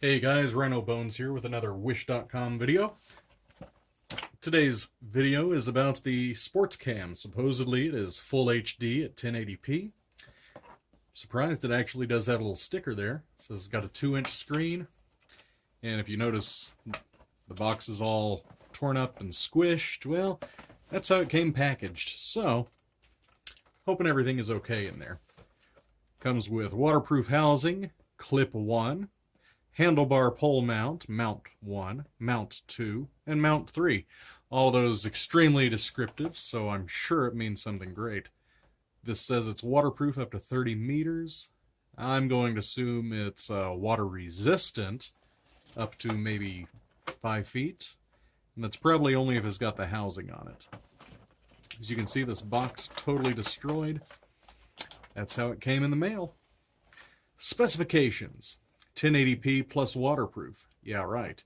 Hey guys, Rhino Bones here with another Wish.com video. Today's video is about the sports cam. Supposedly it is full HD at 1080p. Surprised it actually does have a little sticker there. It says it's got a 2-inch screen. And if you notice, the box is all torn up and squished. Well, that's how it came packaged. So, hoping everything is okay in there. Comes with waterproof housing, clip 1, handlebar pole mount, mount 1, mount 2, and mount 3. All those extremely descriptive, so I'm sure it means something great. This says it's waterproof up to 30 meters. I'm going to assume it's water resistant up to maybe 5 feet. And that's probably only if it's got the housing on it. As you can see, this box totally destroyed. That's how it came in the mail. Specifications: 1080p plus waterproof. Yeah, right.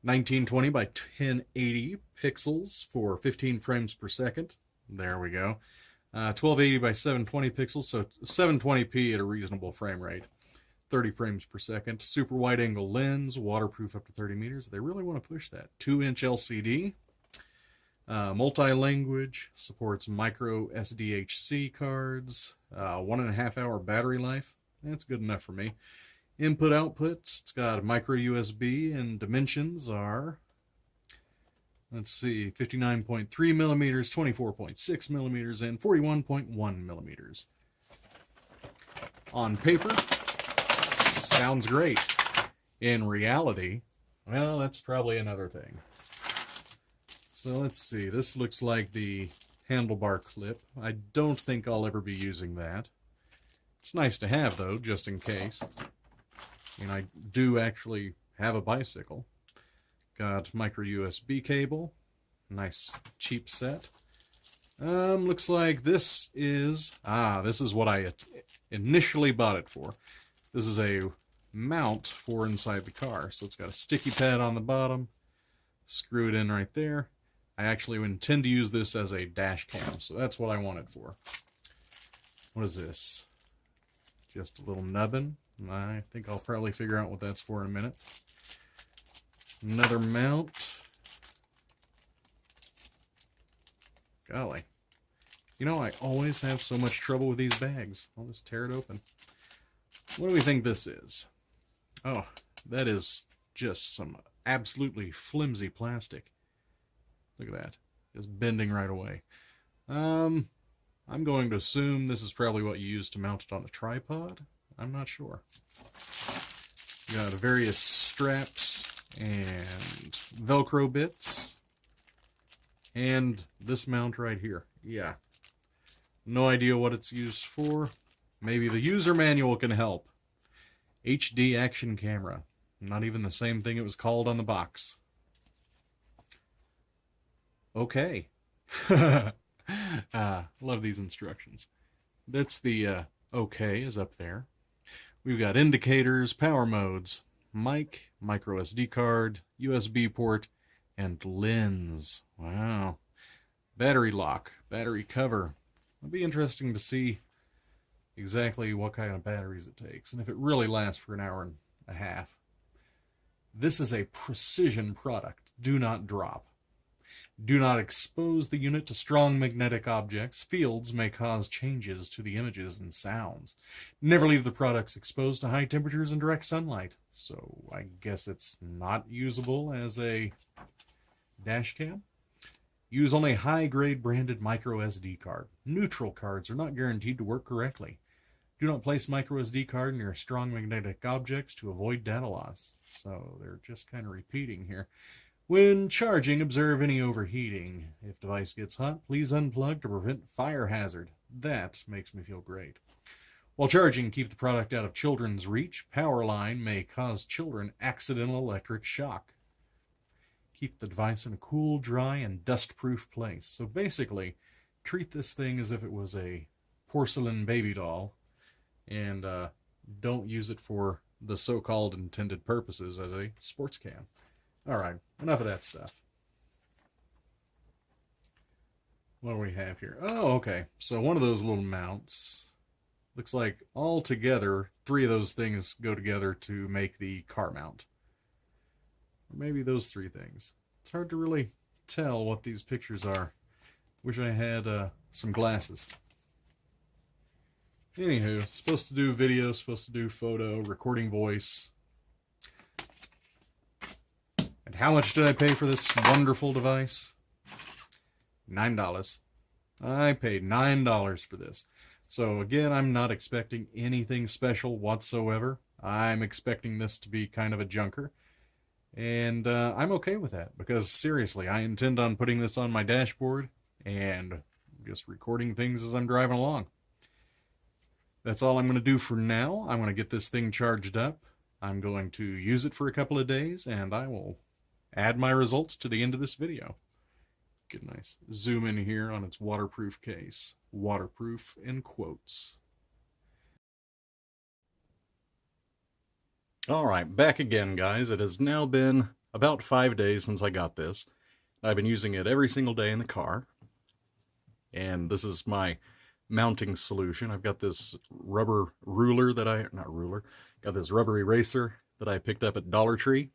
1920 by 1080 pixels for 15 frames per second. There we go. 1280 by 720 pixels, so 720p at a reasonable frame rate. 30 frames per second. Super wide angle lens, waterproof up to 30 meters. They really want to push that. 2-inch LCD. Multi-language, supports micro SDHC cards. 1.5 hour battery life. That's good enough for me. Input outputs, it's got a micro USB, and dimensions are, let's see, 59.3 millimeters, 24.6 millimeters, and 41.1 millimeters. On paper, sounds great. In reality, well, that's probably another thing. So let's see, this looks like the handlebar clip. I don't think I'll ever be using that. It's nice to have, though, just in case. And I do actually have a bicycle. Got micro USB cable. Nice cheap set. Looks like this is what I initially bought it for. This is a mount for inside the car. So it's got a sticky pad on the bottom. Screw it in right there. I actually intend to use this as a dash cam, so that's what I want it for. What is this? Just a little nubbin. I think I'll probably figure out what that's for in a minute. Another mount. Golly. You know, I always have so much trouble with these bags. I'll just tear it open. What do we think this is? Oh, that is just some absolutely flimsy plastic. Look at that. Just bending right away. I'm going to assume this is probably what you use to mount it on a tripod. I'm not sure. You got various straps and Velcro bits. And this mount right here. Yeah. No idea what it's used for. Maybe the user manual can help. HD action camera. Not even the same thing it was called on the box. Okay. Love these instructions. That's the OK is up there. We've got indicators, power modes, mic, micro SD card, USB port, and lens. Wow. Battery lock, battery cover. It'll be interesting to see exactly what kind of batteries it takes and if it really lasts for an hour and a half. This is a precision product. Do not drop. Do not expose the unit to strong magnetic objects. Fields may cause changes to the images and sounds. Never leave the products exposed to high temperatures and direct sunlight. So I guess it's not usable as a dash cam. Use only high-grade branded micro SD card. Neutral cards are not guaranteed to work correctly. Do not place micro SD card near strong magnetic objects to avoid data loss. So they're just kind of repeating here. When charging, observe any overheating. If device gets hot, please unplug to prevent fire hazard. That makes me feel great. While charging, keep the product out of children's reach. Power line may cause children accidental electric shock. Keep the device in a cool, dry, and dust-proof place. So basically, treat this thing as if it was a porcelain baby doll, and don't use it for the so-called intended purposes as a sports cam. Alright, enough of that stuff. What do we have here? Oh, okay. So one of those little mounts looks like all together, 3 of those things go together to make the car mount. Or maybe those three things. It's hard to really tell what these pictures are. Wish I had some glasses. Anywho, supposed to do video, supposed to do photo, recording voice. And how much did I pay for this wonderful device? $9. I paid $9 for this. So again, I'm not expecting anything special whatsoever. I'm expecting this to be kind of a junker. And I'm okay with that, because seriously, I intend on putting this on my dashboard and just recording things as I'm driving along. That's all I'm going to do for now. I'm going to get this thing charged up. I'm going to use it for a couple of days, and I will add my results to the end of this video. Get a nice zoom in here on its waterproof case. Waterproof in quotes. Alright, back again, guys. It has now been about 5 days since I got this. I've been using it every single day in the car. And this is my mounting solution. I've got this rubber ruler that got this rubber eraser that I picked up at Dollar Tree.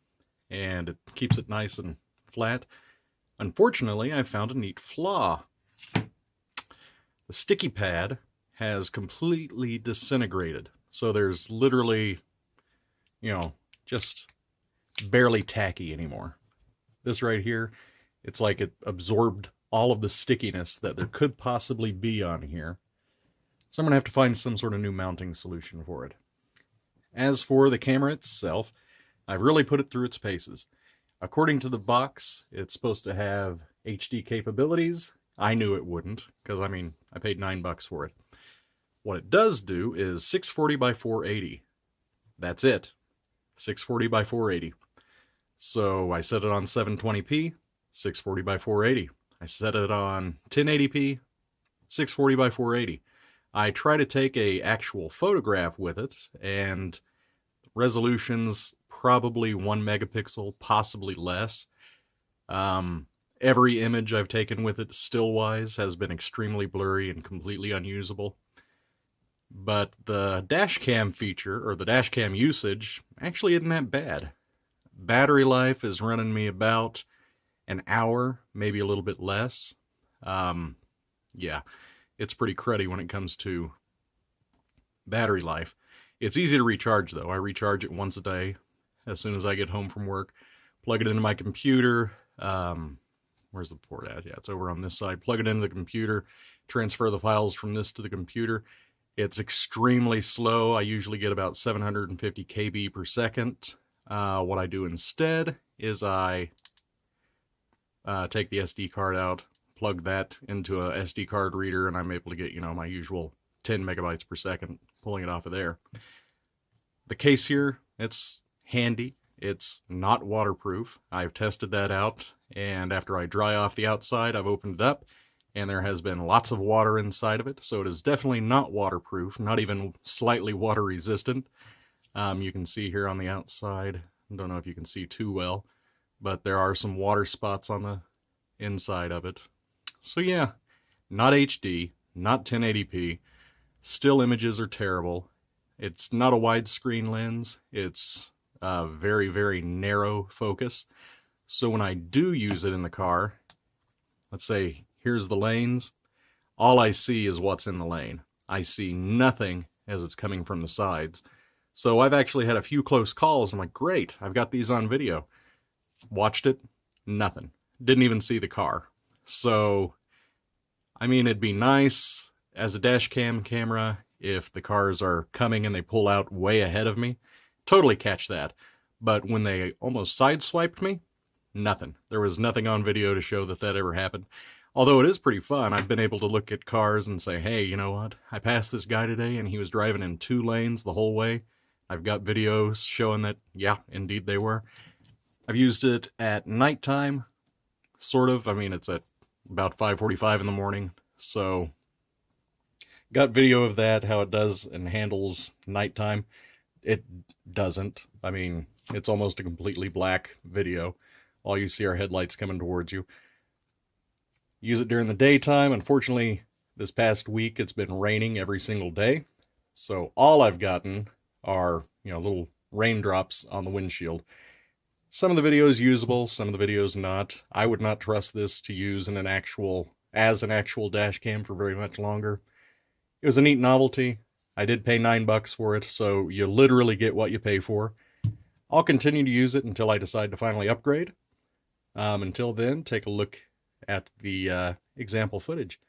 And it keeps it nice and flat. Unfortunately, I found a neat flaw. The sticky pad has completely disintegrated. So there's literally, just barely tacky anymore. This right here, it's like it absorbed all of the stickiness that there could possibly be on here. So I'm going to have to find some sort of new mounting solution for it. As for the camera itself, I've really put it through its paces. According to the box, it's supposed to have HD capabilities. I knew it wouldn't, because I paid $9 for it. What it does do is 640 by 480. That's it. 640 by 480. So I set it on 720p, 640 by 480. I set it on 1080p, 640 by 480. I try to take an actual photograph with it, and resolution's probably 1 megapixel, possibly less. Every image I've taken with it, still-wise, has been extremely blurry and completely unusable. But the dash cam feature, or the dash cam usage, actually isn't that bad. Battery life is running me about an hour, maybe a little bit less. Yeah, it's pretty cruddy when it comes to battery life. It's easy to recharge, though. I recharge it once a day as soon as I get home from work. Plug it into my computer. Where's the port at? Yeah, it's over on this side. Plug it into the computer. Transfer the files from this to the computer. It's extremely slow. I usually get about 750 KB per second. What I do instead is I take the SD card out, plug that into a SD card reader, and I'm able to get, my usual 10 megabytes per second, pulling it off of there. The case here, it's handy. It's not waterproof. I've tested that out, and after I dry off the outside, I've opened it up, and there has been lots of water inside of it, so it is definitely not waterproof, not even slightly water resistant. You can see here on the outside, I don't know if you can see too well, but there are some water spots on the inside of it. So yeah, not HD, not 1080p, still images are terrible. It's not a widescreen lens, it's a very, very narrow focus. So when I do use it in the car, let's say here's the lanes, all I see is what's in the lane. I see nothing as it's coming from the sides. So I've actually had a few close calls. I'm like, great, I've got these on video. Watched it, nothing. Didn't even see the car. So, it'd be nice as a dash cam camera if the cars are coming and they pull out way ahead of me. Totally catch that. But when they almost sideswiped me, nothing. There was nothing on video to show that ever happened. Although it is pretty fun. I've been able to look at cars and say, hey, you know what? I passed this guy today and he was driving in 2 lanes the whole way. I've got videos showing that, yeah, indeed they were. I've used it at nighttime, sort of. It's at about 5:45 in the morning, so got video of that, how it does and handles nighttime. It doesn't. It's almost a completely black video. All you see are headlights coming towards you. Use it during the daytime. Unfortunately, this past week it's been raining every single day, so all I've gotten are, little raindrops on the windshield. Some of the videos usable, some of the videos not. I would not trust this to use in an actual dash cam for very much longer. It was a neat novelty. I did pay $9 for it, so you literally get what you pay for. I'll continue to use it until I decide to finally upgrade. Until then, take a look at the example footage.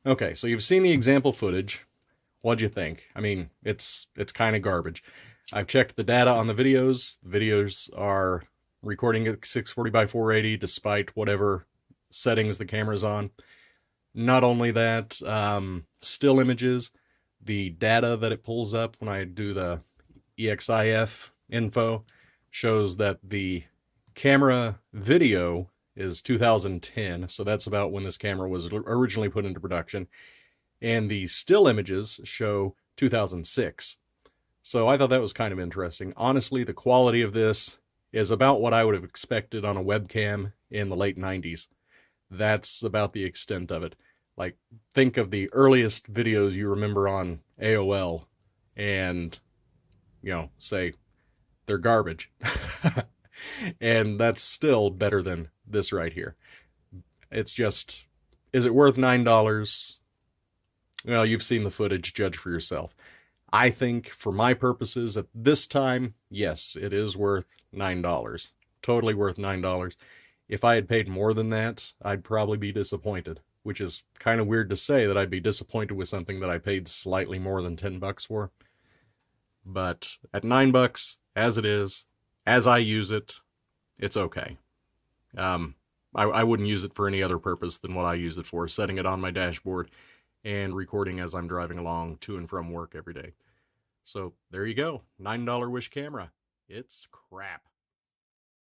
Okay, so you've seen the example footage. What'd you think? I mean, it's kind of garbage. I've checked the data on the videos. The videos are recording at 640 by 480 despite whatever settings the camera's on. Not only that, still images, the data that it pulls up when I do the EXIF info shows that the camera video is 2010, so that's about when this camera was originally put into production, and the still images show 2006. So I thought that was kind of interesting. Honestly, the quality of this is about what I would have expected on a webcam in the late 90s. That's about the extent of it. Like, think of the earliest videos you remember on AOL and, say they're garbage. And that's still better than this right here. It's just, is it worth $9? Well, you've seen the footage, judge for yourself. I think, for my purposes, at this time, yes, it is worth $9. Totally worth $9. If I had paid more than that, I'd probably be disappointed, which is kind of weird to say that I'd be disappointed with something that I paid slightly more than $10 for. But at $9, as it is, as I use it, it's okay. I wouldn't use it for any other purpose than what I use it for, setting it on my dashboard and recording as I'm driving along to and from work every day. So there you go, $9 Wish camera. It's crap.